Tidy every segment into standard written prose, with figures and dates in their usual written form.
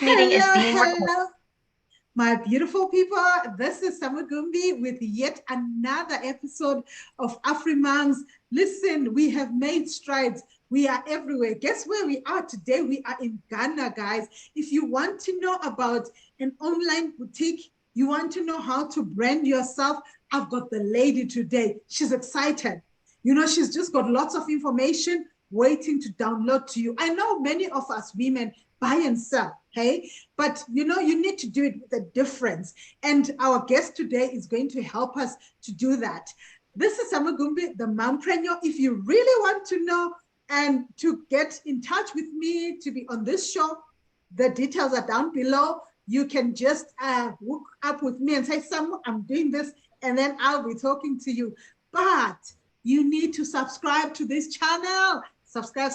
meeting is being recorded. Hello, my beautiful people. This is Samagumbi with yet another episode of AfriMoms. Listen, we have made strides. We are everywhere. Guess where we are today? We are in Ghana, guys. If you want to know about an online boutique, you want to know how to brand yourself, I've got the lady today. She's excited. You know, she's just got lots of information waiting to download to you. I know many of us women buy and sell, hey? But you know, you need to do it with a difference. And our guest today is going to help us to do that. This is Samagumbi, the mompreneur. If you really want to know and to get in touch with me to be on this show, the details are down below. You can just hook up with me and say, Sam, I'm doing this, and then I'll be talking to you. But you need to subscribe to this channel. Subscribe.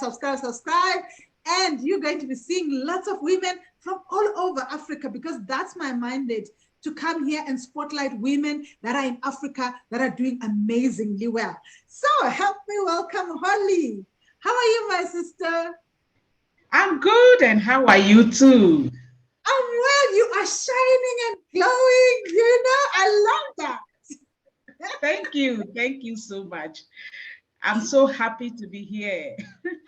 And you're going to be seeing lots of women from all over Africa, because that's my mandate, to come here and spotlight women that are in Africa that are doing amazingly well. So help me welcome Holly. How are you, my sister? I'm good, and how are you too? I'm well. You are shining and glowing. You know, I love that. Thank you so much. I'm so happy to be here.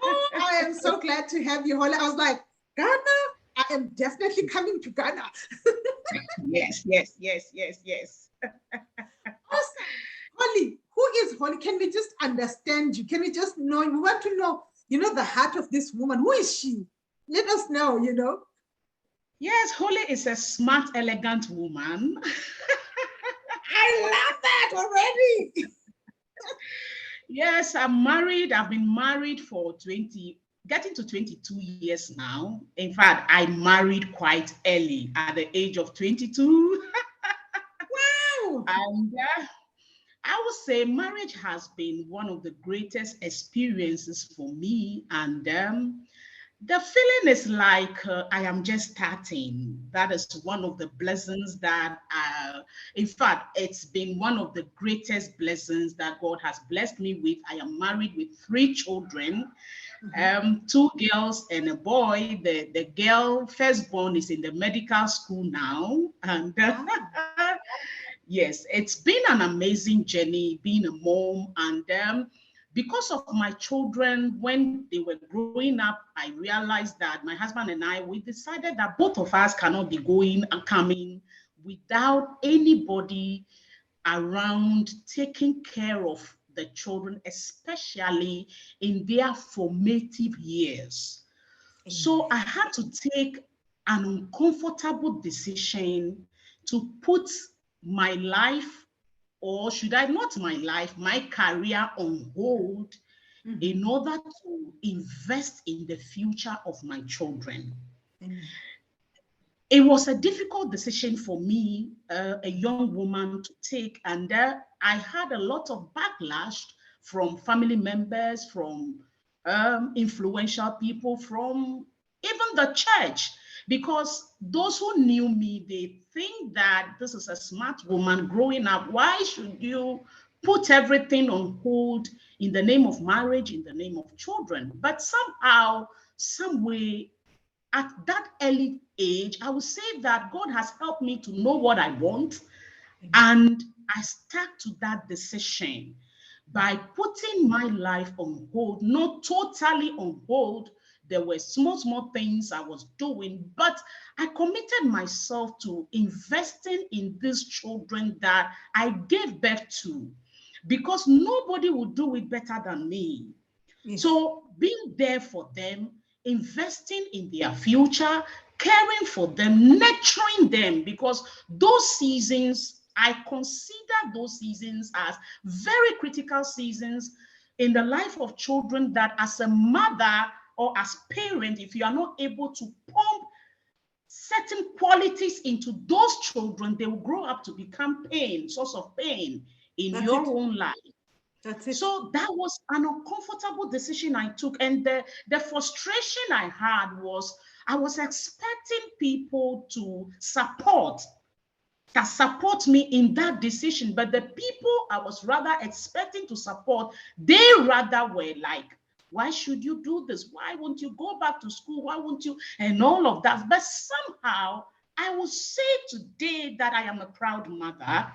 Oh, I am so glad to have you, Holly. I was like, Ghana? I am definitely coming to Ghana. Yes. Awesome. Holly, who is Holly? Can we just understand you? Can we just know? We want to know, you know, the heart of this woman. Who is she? Let us know, you know. Yes, Holly is a smart, elegant woman. I love that already. Yes, I'm married. I've been married for getting to 22 years now. In fact, I married quite early at the age of 22. Wow. And I would say marriage has been one of the greatest experiences for me. And the feeling is like I am just starting. That is one of the blessings that, in fact, it's been one of the greatest blessings that God has blessed me with. I am married with 3 children, 2 girls and a boy. The girl, firstborn, is in the medical school now. And yes, it's been an amazing journey being a mom. And because of my children, when they were growing up, I realized that my husband and I, we decided that both of us cannot be going and coming without anybody around taking care of the children, especially in their formative years. So I had to take an uncomfortable decision to put my life, or should I not my life, my career on hold in order to invest in the future of my children. It was a difficult decision for me, a young woman, to take, and I had a lot of backlash from family members, from influential people, from even the church, because those who knew me, they think that this is a smart woman growing up. Why should you put everything on hold in the name of marriage, in the name of children? But somehow, some way, at that early age, I would say that God has helped me to know what I want. And I stuck to that decision by putting my life on hold, not totally on hold. There were small things I was doing, but I committed myself to investing in these children that I gave birth to, because nobody would do it better than me. Yes. So being there for them, investing in their future, caring for them, nurturing them, because those seasons, I consider those seasons as very critical seasons in the life of children, that as a mother or as parent, if you are not able to pump certain qualities into those children, they will grow up to become source of pain in your own life. That's it. So that was an uncomfortable decision I took. And the frustration I had was I was expecting people to support me in that decision. But the people I was rather expecting to support, they rather were like Why should you do this? Why won't you go back to school? Why won't you? And all of that. But somehow, I will say today that I am a proud mother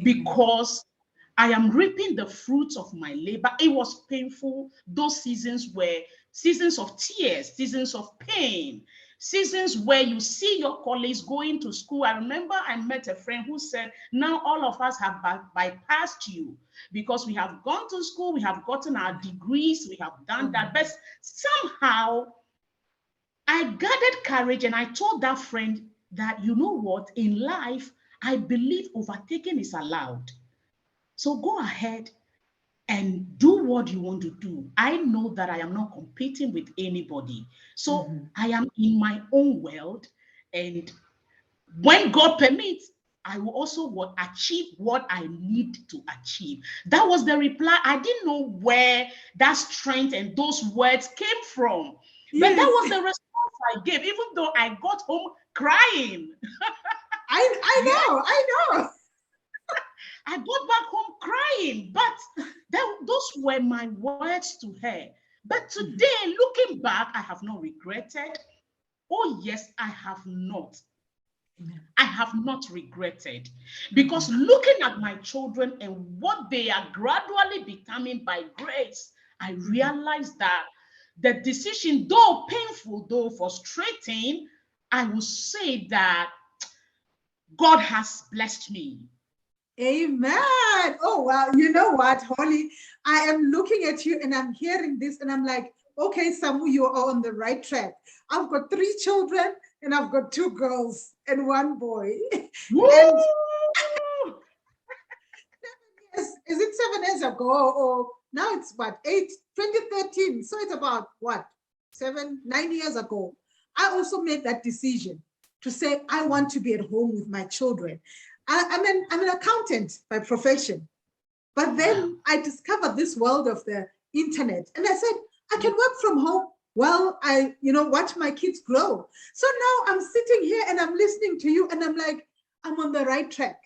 because I am reaping the fruits of my labor. It was painful. Those seasons were seasons of tears, seasons of pain, seasons where you see your colleagues going to school. I remember I met a friend who said, now all of us have bypassed you because we have gone to school, we have gotten our degrees, we have done that. But somehow I gathered courage and I told that friend that, you know what, in life, I believe overtaking is allowed. So go ahead and do what you want to do. I know that I am not competing with anybody. So I am in my own world. And when God permits, I will also achieve what I need to achieve. That was the reply. I didn't know where that strength and those words came from. But that was the response I gave, even though I got home crying. I know. I got back home crying, but those were my words to her. But today, looking back, I have not regretted. Oh, yes, I have not. I have not regretted because looking at my children and what they are gradually becoming by grace, I realized that the decision, though painful, though frustrating, I will say that God has blessed me. Amen. Oh, well, you know what, Holly? I am looking at you and I'm hearing this and I'm like, okay, Samu, you are on the right track. I've got 3 children and I've got 2 girls and 1 boy. And is it 7 years ago or now it's what, 2013. So it's about what, 9 years ago. I also made that decision to say, I want to be at home with my children. I'm an accountant by profession, but then I discovered this world of the internet and I said, I can work from home while I, watch my kids grow. So now I'm sitting here and I'm listening to you and I'm like, I'm on the right track.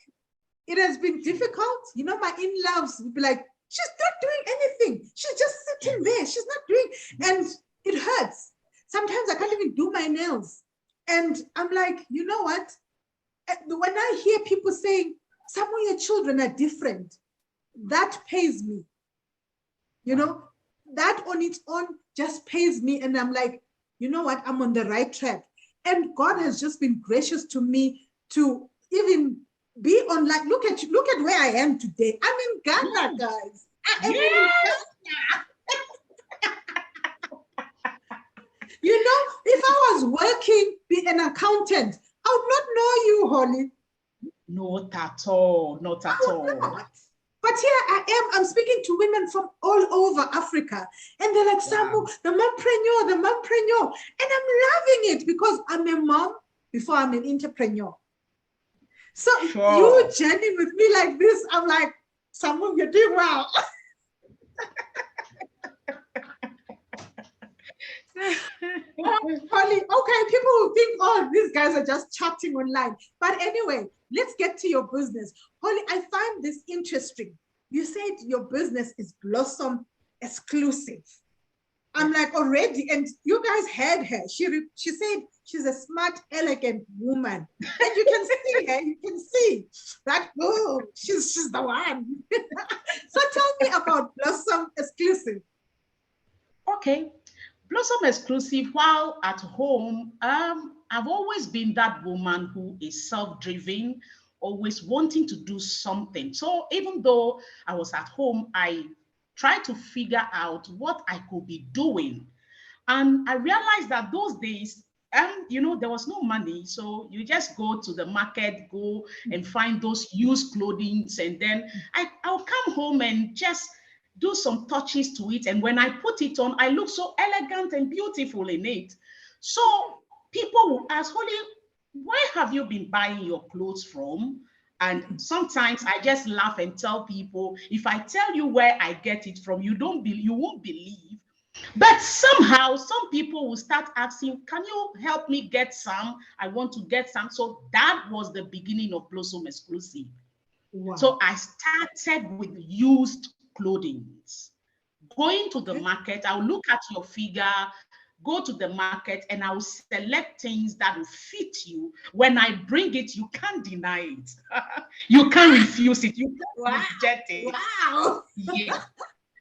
It has been difficult. My in-laws would be like, she's not doing anything. She's just sitting there. She's not doing, and it hurts. Sometimes I can't even do my nails. And I'm like, you know what? When I hear people saying, some of your children are different, that pays me. That on its own just pays me. And I'm like, you know what? I'm on the right track. And God has just been gracious to me to even be online. Look at where I am today. I'm in Ghana, guys. I am in Ghana. If I was working, be an accountant, I would not know you, Holly. Not at all. Not at all. Not. But here I am, I'm speaking to women from all over Africa. And they're like, Samu, the mompreneur. And I'm loving it because I'm a mom before I'm an entrepreneur. So you journey with me like this, I'm like, Samu, you're doing well. Holly, okay, people will think, oh, these guys are just chatting online. But anyway, let's get to your business. Holly, I find this interesting. You said your business is Blossom exclusive. I'm like, already, and you guys heard her. She said she's a smart, elegant woman. And you can see her, you can see that, oh, she's the one. So tell me about Blossom exclusive. Okay. Blossom exclusive, while at home, I've always been that woman who is self-driven, always wanting to do something. So even though I was at home, I tried to figure out what I could be doing. And I realized that those days, there was no money. So you just go to the market, go and find those used clothing. And then I'll come home and just do some touches to it. And when I put it on, I look so elegant and beautiful in it. So people will ask, Holly, where have you been buying your clothes from? And sometimes I just laugh and tell people, if I tell you where I get it from, you won't believe. But somehow some people will start asking, can you help me get some? I want to get some. So that was the beginning of Blossom Exclusive. Wow. So I started with used clothing. going to the Okay. market, I'll look at your figure, go to the market, and I'll select things that will fit you. When I bring it, you can't deny it. You can't refuse it. You can't Wow. reject it. Wow. Yes.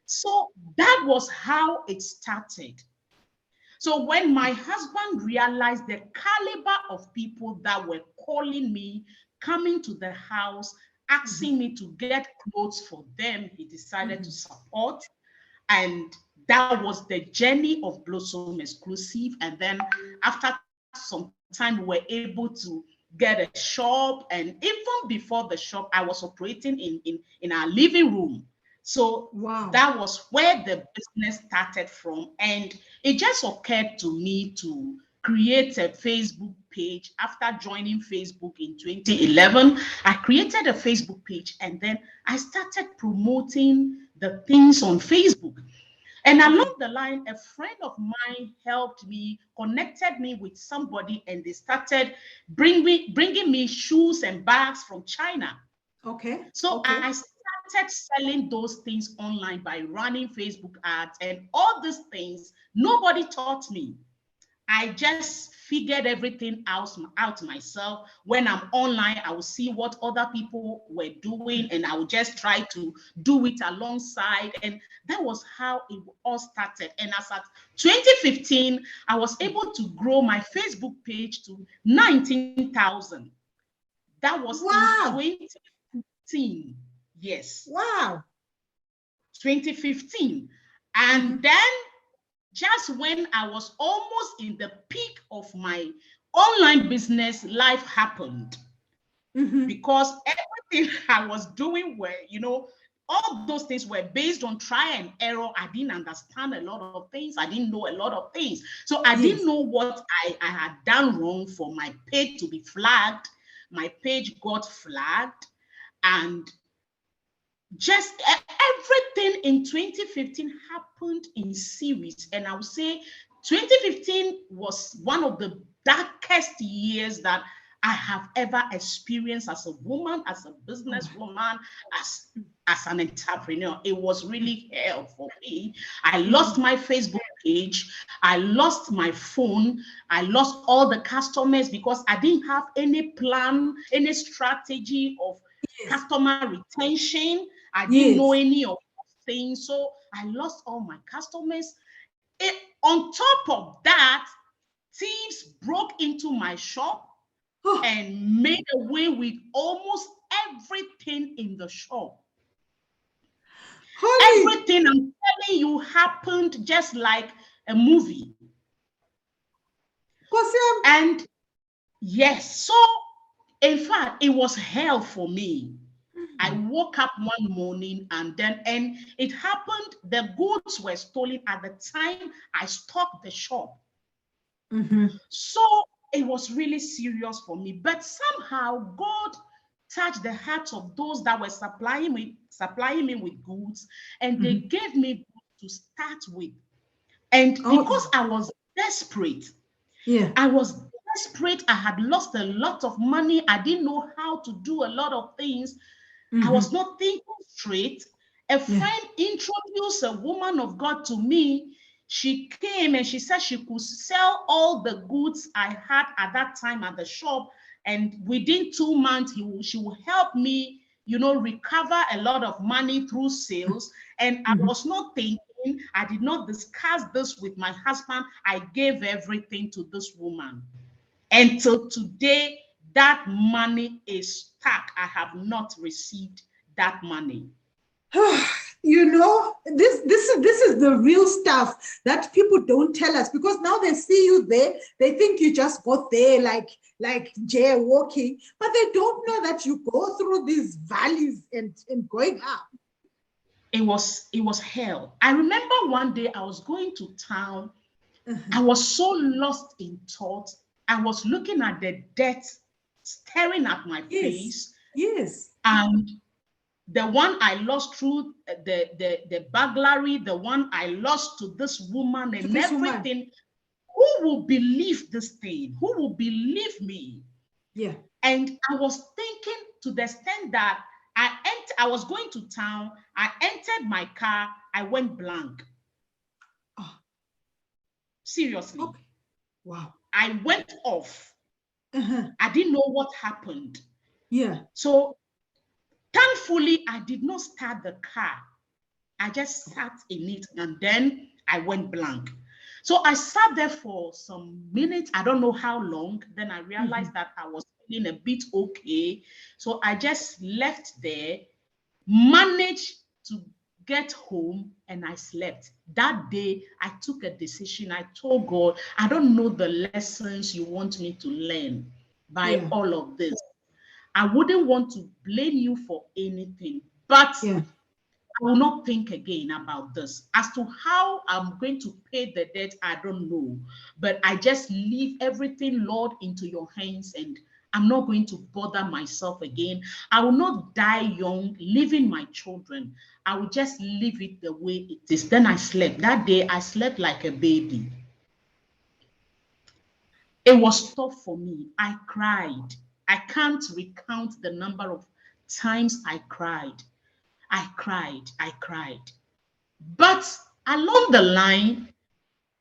So that was how it started. So when my husband realized the caliber of people that were calling me, coming to the house, asking me to get clothes for them, he decided to support. And that was the journey of Blossom Exclusive. And then after some time, we were able to get a shop. And even before the shop, I was operating in our living room. So Wow. that was where the business started from. And it just occurred to me to create a Facebook page. After joining Facebook in 2011, I created a Facebook page, and then I started promoting the things on Facebook. And along the line, a friend of mine helped me, connected me with somebody, and they started bringing me shoes and bags from China. Okay. So Okay. I started selling those things online by running Facebook ads and all these things. Nobody taught me. I just figured everything out myself. When I'm online, I will see what other people were doing, and I will just try to do it alongside. And that was how it all started. And as at 2015, I was able to grow my Facebook page to 19,000. That was in Wow. 2015. Yes, Wow. 2015. And then just when I was almost in the peak of my online business, life happened, because everything I was doing all those things were based on try and error. I didn't understand a lot of things. I didn't know a lot of things. So I Yes. didn't know what I had done wrong for my page to be flagged. My page got flagged, and just everything in 2015 happened in series. And I would say 2015 was one of the darkest years that I have ever experienced as a woman, as a businesswoman, as an entrepreneur. It was really hell for me. I lost my Facebook page. I lost my phone. I lost all the customers because I didn't have any plan, any strategy of customer retention. I didn't know Yes. any of those things. So I lost all my customers. On top of that, thieves broke into my shop Oh, and made away with almost everything in the shop. holy. Everything I'm telling you happened just like a movie. Kosiam. And yes, so in fact, it was hell for me. I woke up one morning, and it happened. The goods were stolen at the time I stocked the shop. So it was really serious for me. But somehow God touched the hearts of those that were supplying me with goods, and they gave me goods to start with. And because Oh, I was desperate, yeah. I had lost a lot of money. I didn't know how to do a lot of things. I was not thinking straight. A Yeah. friend introduced a woman of God to me. She came and she said she could sell all the goods I had at that time at the shop. And within 2 months, she will help me, recover a lot of money through sales. And I was not thinking, I did not discuss this with my husband. I gave everything to this woman. Until today, that money is stuck. I have not received that money. This is the real stuff that people don't tell us, because now they see you there, they think you just got there like Jay walking, but they don't know that you go through these valleys and going up. It was hell. I remember one day I was going to town. I was so lost in thought. I was looking at the debt staring at my Yes. face, Yes. and the one I lost through the burglary, the one I lost to this woman To and this woman. everything. Who will believe this thing? Who will believe me? Yeah. And I was thinking, to the extent that I was going to town. I entered my car. I went blank. Oh. Seriously. Okay. Wow. I went off. I didn't know what happened. Yeah. So thankfully, I did not start the car. I just sat in it and then I went blank. So I sat there for some minutes. I don't know how long. Then I realized that I was feeling a bit okay. So I just left there, managed to get home, and I slept. That day, I took a decision. I told God, I don't know the lessons you want me to learn by all of this. I wouldn't want to blame you for anything, but I will not think again about this. As to how I'm going to pay the debt, I don't know. But I just leave everything, Lord, into your hands, and I'm not going to bother myself again. I will not die young, leaving my children. I will just leave it the way it is. Then I slept. That day, I slept like a baby. It was tough for me. I cried. I can't recount the number of times I cried. I cried. But along the line,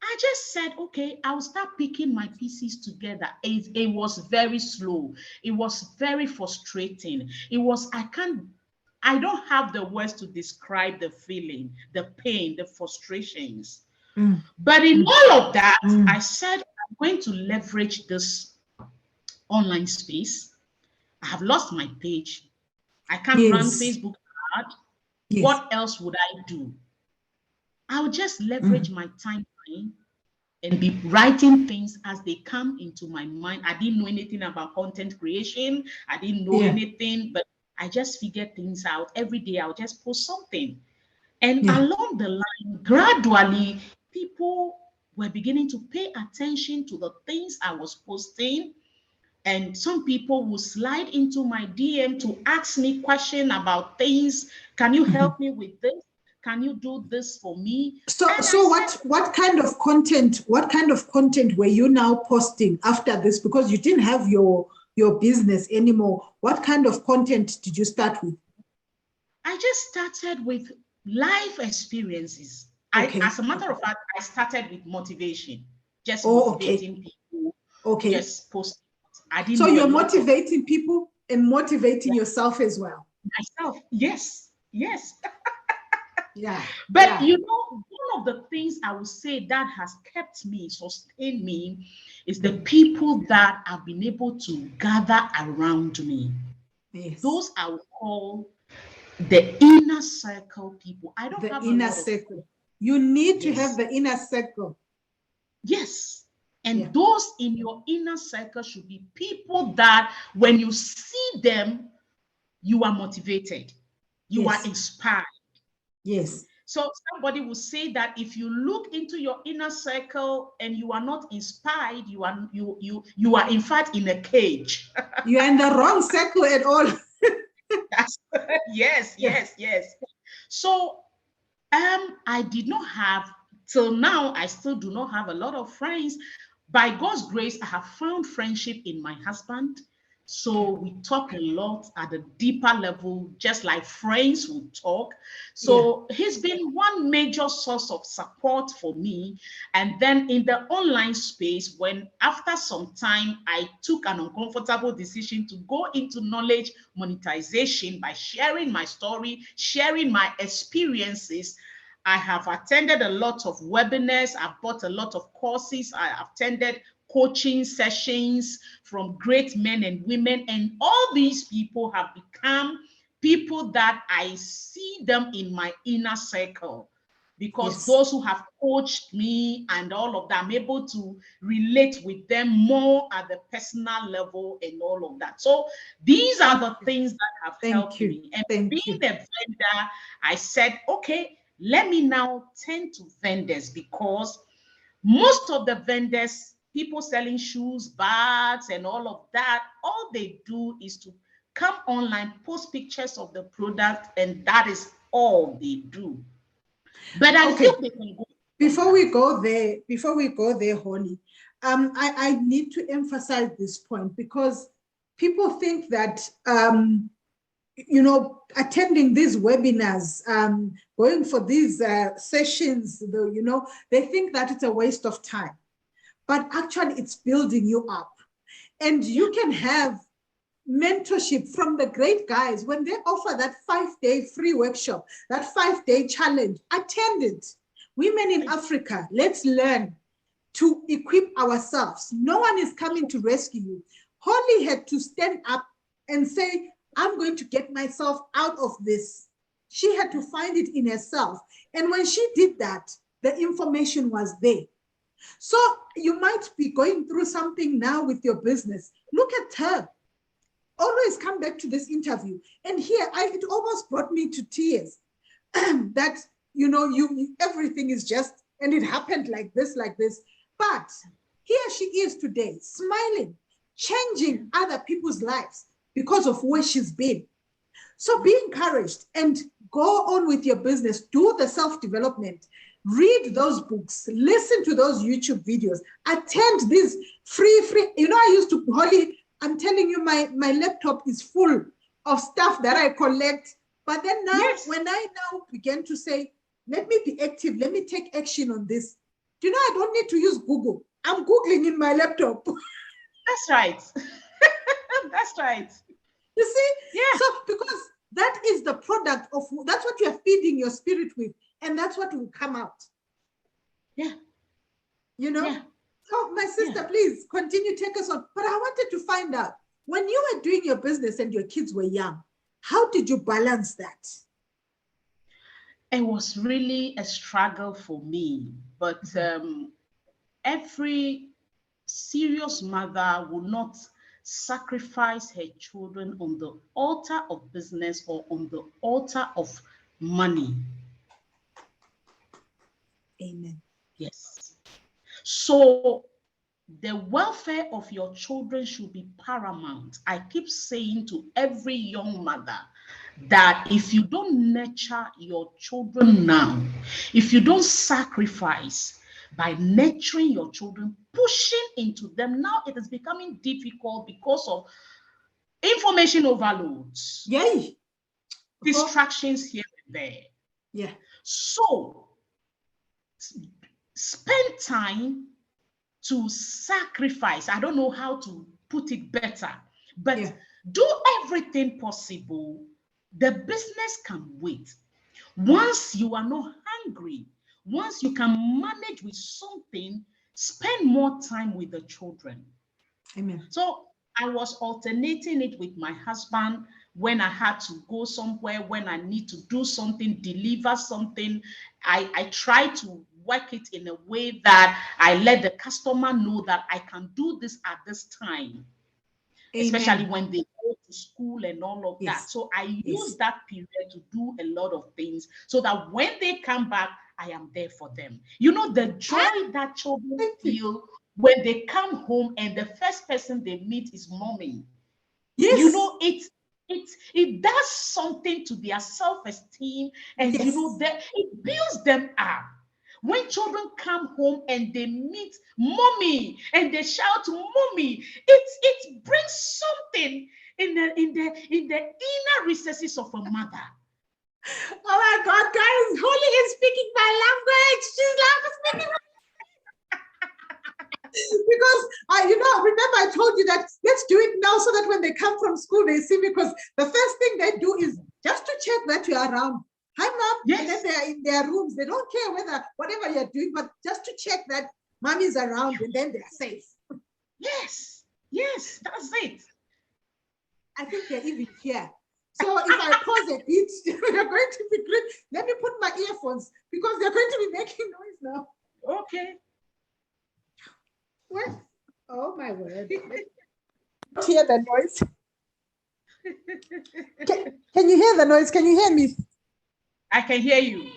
I just said, okay, I'll start picking my pieces together. It was very slow. It was very frustrating. I don't have the words to describe the feeling, the pain, the frustrations. But in all of that, I said, I'm going to leverage this online space. I have lost my page. I can't run Facebook ad. What else would I do? I'll just leverage my timeline and be writing things as they come into my mind. I didn't know anything about content creation. I didn't know anything, but I just figured things out. Every day I'll just post something. And along the line, gradually, people were beginning to pay attention to the things I was posting. And some people will slide into my DM to ask me questions about things. Can you help me with this? Can you do this for me? So what kind of content were you now posting after this? Because you didn't have your business anymore. What kind of content did you start with? I just started with life experiences. As a matter of fact, I started with motivation, just motivating people. Just posting. So you're motivating people and motivating yourself as well. Myself, yes. Yeah. But you know, one of the things I would say that has kept me, sustained me, is the people that I've been able to gather around me. Yes. Those I would call the inner circle people. I don't have the inner circle. You need to have the inner circle. Yes. And those in your inner circle should be people that when you see them, you are motivated. You are inspired. Yes. So somebody will say that if you look into your inner circle and you are not inspired, you are in fact in a cage. You are in the wrong circle at all. Yes. So I did not have, till now, I still do not have a lot of friends. By God's grace, I have found friendship in my husband. So we talk a lot at a deeper level, just like friends would talk. So he's been one major source of support for me. And then in the online space, when after some time, I took an uncomfortable decision to go into knowledge monetization by sharing my story, sharing my experiences. I have attended a lot of webinars. I've bought a lot of courses. I have attended coaching sessions from great men and women. And all these people have become people that I see them in my inner circle. Because those who have coached me and all of that, I'm able to relate with them more at the personal level and all of that. So these are the things that have helped me. And being a vendor, I said, okay, let me now turn to vendors, because most of the vendors, people selling shoes, bags, and all of that, all they do is to come online, post pictures of the product, and that is all they do. But I feel they can go. Before we go there, Holly, I need to emphasize this point, because people think that attending these webinars, going for these sessions, they think that it's a waste of time. But actually, it's building you up. And you can have mentorship from the great guys when they offer that 5-day free workshop, that 5-day challenge. Attend it. Women in Africa, let's learn to equip ourselves. No one is coming to rescue you. Holly had to stand up and say, I'm going to get myself out of this. She had to find it in herself. And when she did that, the information was there. So you might be going through something now with your business. Look at her. Always come back to this interview. And here, it almost brought me to tears that, everything is just, and it happened like this. But here she is today, smiling, changing other people's lives because of where she's been. So be encouraged and go on with your business. Do the self-development. Read those books. Listen to those YouTube videos. Attend these free. I used to, Holly, I'm telling you, my laptop is full of stuff that I collect. But then now, when I now begin to say, let me be active, let me take action on this. I don't need to use Google. I'm Googling in my laptop. That's right. That's right. You see? Yeah. So because that is the product of, that's what you're feeding your spirit with. And that's what will come out. Yeah. Yeah. So my sister, please continue, take us on. But I wanted to find out, when you were doing your business and your kids were young, how did you balance that? It was really a struggle for me, but every serious mother will not sacrifice her children on the altar of business or on the altar of money. Amen. Yes. So the welfare of your children should be paramount. I keep saying to every young mother that if you don't nurture your children now, if you don't sacrifice by nurturing your children, pushing into them, now it is becoming difficult because of information overloads. Yay. Distractions here and there. Yeah. So spend time to sacrifice. I don't know how to put it better, but do everything possible. The business can wait. Once you are not hungry, once you can manage with something, spend more time with the children. Amen. So I was alternating it with my husband when I had to go somewhere, when I need to do something, deliver something. I try to work it in a way that I let the customer know that I can do this at this time. Amen. Especially when they go to school and all of that. So I use that period to do a lot of things so that when they come back, I am there for them. The joy that children feel when they come home and the first person they meet is mommy. Yes. It does something to their self-esteem, and that it builds them up. When children come home and they meet mommy and they shout mommy, it brings something in the inner recesses of a mother. Oh my God, guys, Holly is speaking my language. She's speaking because remember I told you that let's do it now so that when they come from school, they see me, because the first thing they do is just to check that you're around. Hi, Mom. Yes. And then they're in their rooms. They don't care whatever you're doing, but just to check that Mommy's around, and then they're safe. Yes, that's it. I think they're even here. So if I pause a bit, they're going to be great. Let me put my earphones because they're going to be making noise now. Okay. What? Oh my word. Hear the noise. Can you hear the noise? Can you hear me? I can hear you.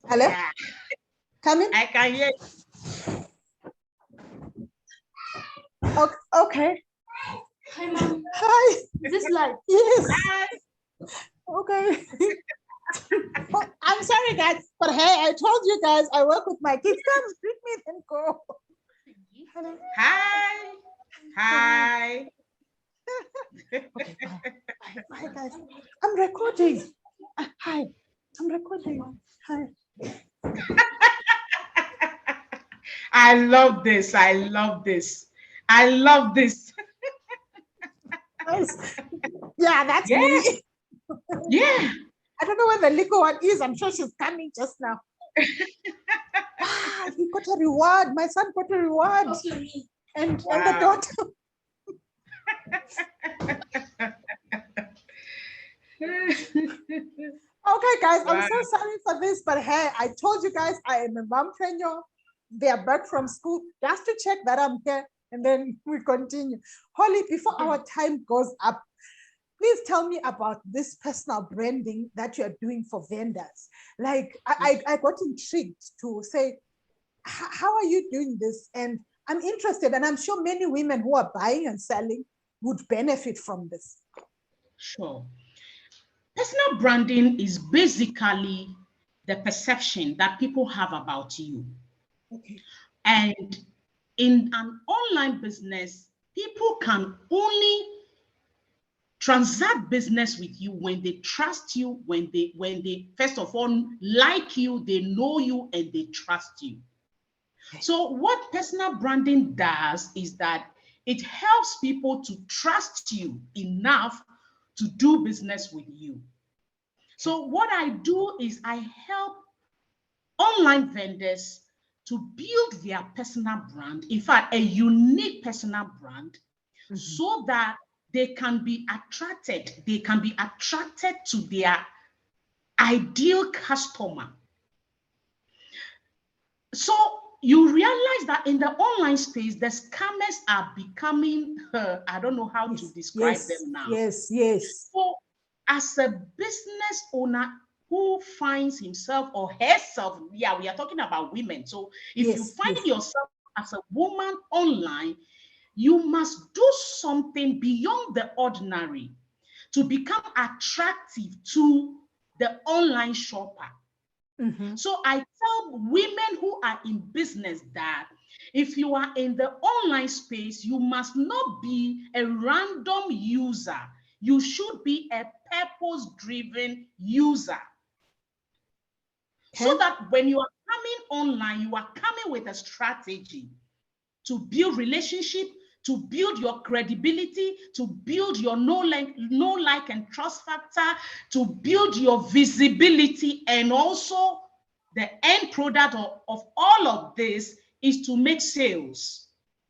Hello? Yeah. Come in? I can hear you. Okay. Hi, Mom. Hi. Is this live? Yes. Hi. Okay. I'm sorry, guys, but hey, I told you guys I work with my kids. Come, greet me, then go. Hello. Hi. Hi. Okay, bye. Hi guys, I'm recording. Hi, I'm recording. Hi. I love this. I love this. I love this. Yeah, that's Yeah, me. yeah. I don't know where the liquor one is. I'm sure she's coming just now. He got a reward. My son got a reward. And the daughter. Okay, guys, I'm so sorry for this, but hey, I told you guys I am a mompreneur. They are back from school just to check that I'm here, and then we continue. Holly, before our time goes up, please tell me about this personal branding that you're doing for vendors. Like, I got intrigued to say, how are you doing this? And I'm interested, and I'm sure many women who are buying and selling would benefit from this. Sure. Personal branding is basically the perception that people have about you. Okay. And in an online business, people can only transact business with you when they trust you, when they first of all like you, they know you, and they trust you. So what personal branding does is that it helps people to trust you enough to do business with you. So what I do is I help online vendors to build their personal brand, in fact, a unique personal brand, so that they can be attracted to their ideal customer. So you realize that in the online space, the scammers are becoming, I don't know how to describe them now. Yes. So as a business owner who finds himself or herself, yeah, we are talking about women. So if you find yourself as a woman online, you must do something beyond the ordinary to become attractive to the online shopper. So I tell women who are in business that if you are in the online space, you must not be a random user. You should be a purpose-driven user. So that when you are coming online, you are coming with a strategy to build relationship, to build your credibility, to build your know, like, and trust factor, to build your visibility, and also the end product of all of this is to make sales.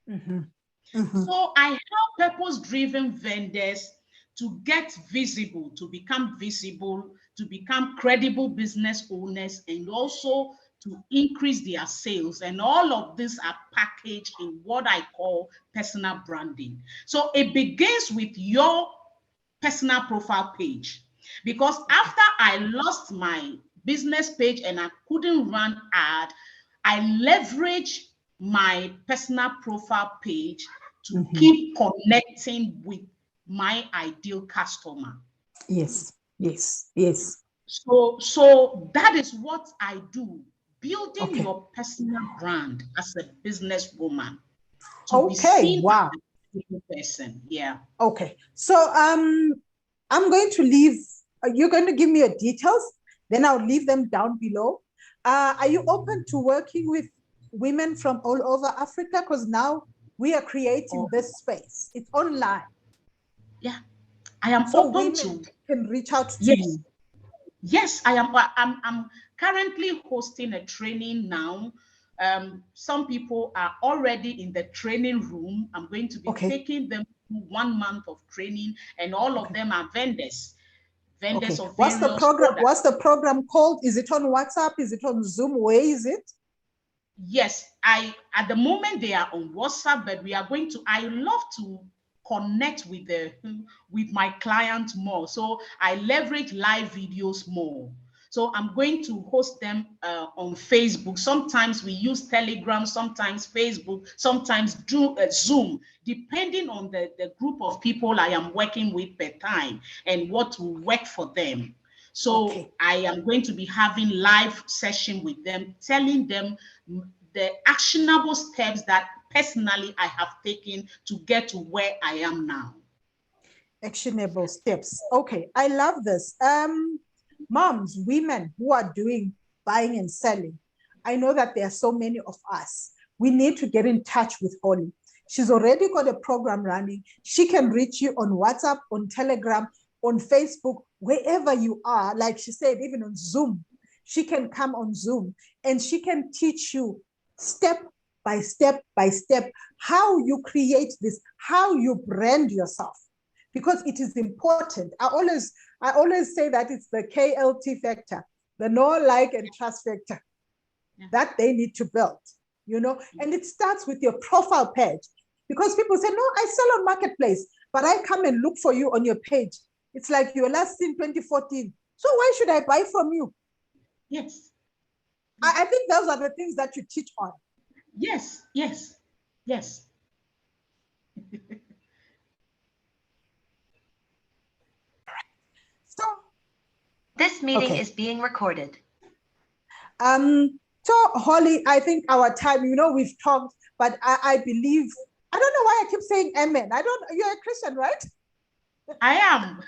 So I help purpose-driven vendors to get visible, to become credible business owners, and also to increase their sales. And all of these are packaged in what I call personal branding. So it begins with your personal profile page, because after I lost my business page and I couldn't run ad, I leverage my personal profile page to keep connecting with my ideal customer. Yes. So that is what I do, building your personal brand as a businesswoman to be seen as a person. Yeah. Okay. So I'm going to leave. You're going to give me your details, then I'll leave them down below. Are you open to working with women from all over Africa? Because now we are creating this space. It's online. Yeah, I am so open women to. can reach out to Yes. you. Yes, I am. I'm currently hosting a training now. Some people are already in the training room. I'm going to be taking them through 1 month of training, and all of them are vendors. Vendors of What's the various program? products. What's the program called? Is it on WhatsApp? Is it on Zoom? Where is it? Yes, at the moment they are on WhatsApp, but I love to connect with my clients more. So I leverage live videos more. So I'm going to host them on Facebook. Sometimes we use Telegram, sometimes Facebook, sometimes do Zoom, depending on the group of people I am working with per time and what will work for them. So I am going to be having live session with them, telling them the actionable steps that personally I have taken to get to where I am now. Actionable steps. Okay, I love this. Moms, women who are doing buying and selling. I know that there are so many of us. We need to get in touch with Holly. She's already got a program running. She can reach you on WhatsApp, on Telegram, on Facebook, wherever you are. Like she said, even on Zoom. She can come on Zoom and she can teach you step by step by step how you create this, how you brand yourself, because it is important. I always say that it's the KLT factor, the know, like, and trust factor that they need to build, and it starts with your profile page, because people say, no, I sell on Marketplace, but I come and look for you on your page. It's like you were last seen 2014. So why should I buy from you? Yes. I think those are the things that you teach on. Yes, yes, yes. So this meeting is being recorded. So Holly, I think our time, we've talked, but I believe, I don't know why I keep saying amen. You're a Christian, right? I am.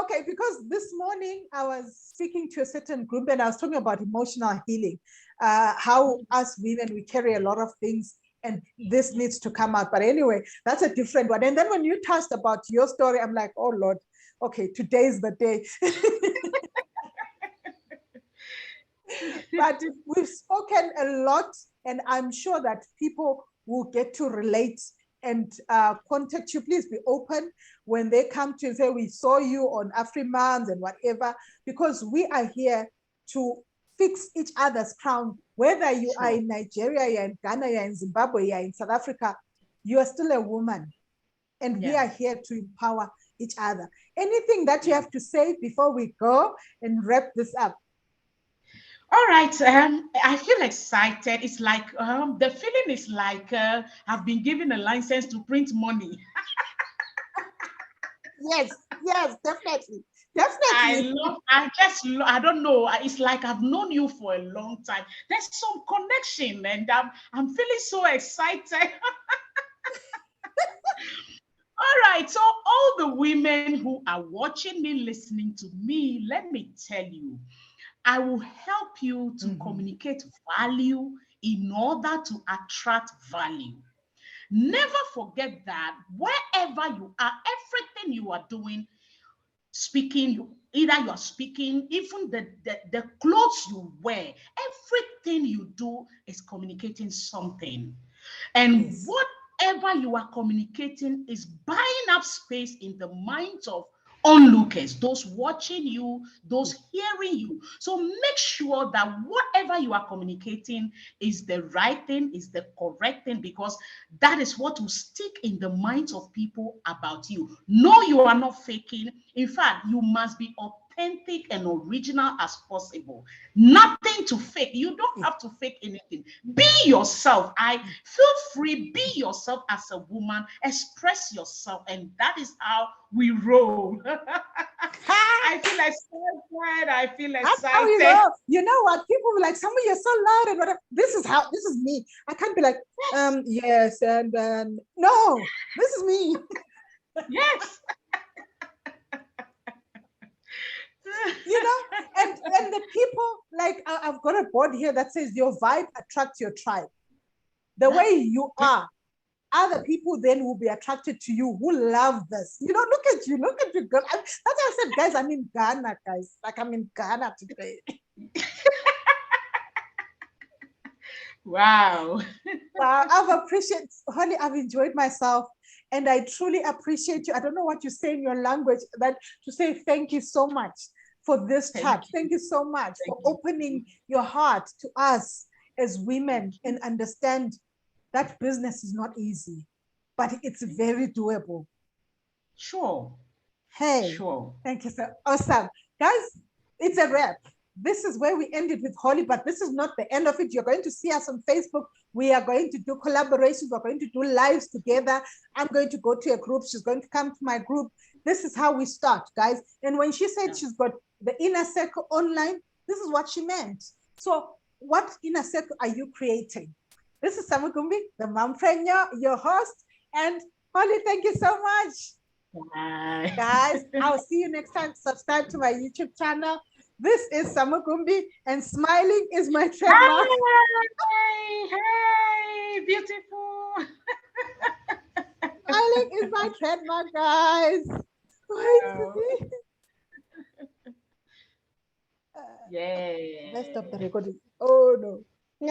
Okay, because this morning I was speaking to a certain group and I was talking about emotional healing, how us women, we carry a lot of things and this needs to come out. But anyway, that's a different one. And then when you touched about your story, I'm like, oh Lord, okay, today's the day. But we've spoken a lot and I'm sure that people will get to relate and contact you. Please be open when they come to say, we saw you on Afrimans and whatever, because we are here to fix each other's crown. Whether you are in Nigeria, you're in Ghana, you're in Zimbabwe, you're in South Africa, you are still a woman. And we are here to empower each other. Anything that you have to say before we go and wrap this up? All right. I feel excited. It's like the feeling is like I've been given a license to print money. Yes, definitely. I don't know. It's like I've known you for a long time. There's some connection and I'm feeling so excited. All right. So all the women who are watching me, listening to me, let me tell you, I will help you to communicate value in order to attract value. Never forget that wherever you are, everything you are doing, speaking, either you are speaking, even the clothes you wear, everything you do is communicating something. And whatever you are communicating is buying up space in the minds of onlookers, those watching you, those hearing you. So make sure that whatever you are communicating is the right thing, is the correct thing, because that is what will stick in the minds of people about you. No, you are not faking. In fact, you must be authentic and original as possible. Nothing to fake. You don't have to fake anything. Be yourself. I feel free. Be yourself as a woman. Express yourself, and that is how we roll. I feel excited. I feel excited. You know what? People were like, "Somebody, you're so loud," and whatever. This is me. I can't be like, yes, and no, this is me. Yes. And the people, like, I've got a board here that says your vibe attracts your tribe. The way you are, other people then will be attracted to you who love this. Look at you, girl. That's why I said, guys, I'm in Ghana, guys. Like, I'm in Ghana today. Wow. I've appreciated, honey, I've enjoyed myself. And I truly appreciate you. I don't know what you say in your language, but to say thank you so much for this chat. Thank you so much for opening your heart to us as women and understand that business is not easy, but it's very doable. Sure. Hey, sure. Thank you, sir. Awesome. Guys, it's a wrap. This is where we ended with Holly, but this is not the end of it. You're going to see us on Facebook. We are going to do collaborations. We're going to do lives together. I'm going to go to a group. She's going to come to my group. This is how we start, guys. And when she said she's got the inner circle online, this is what she meant. So what inner circle are you creating? This is Samagumbi, the mompreneur, your host, and Holly, thank you so much. Bye. Guys, I'll see you next time. Subscribe to my YouTube channel. This is Samagumbi, and smiling is my trademark. Hey, beautiful. Smiling is my trademark, guys. Wait. Yeah. Let's stop the recording. Oh, no.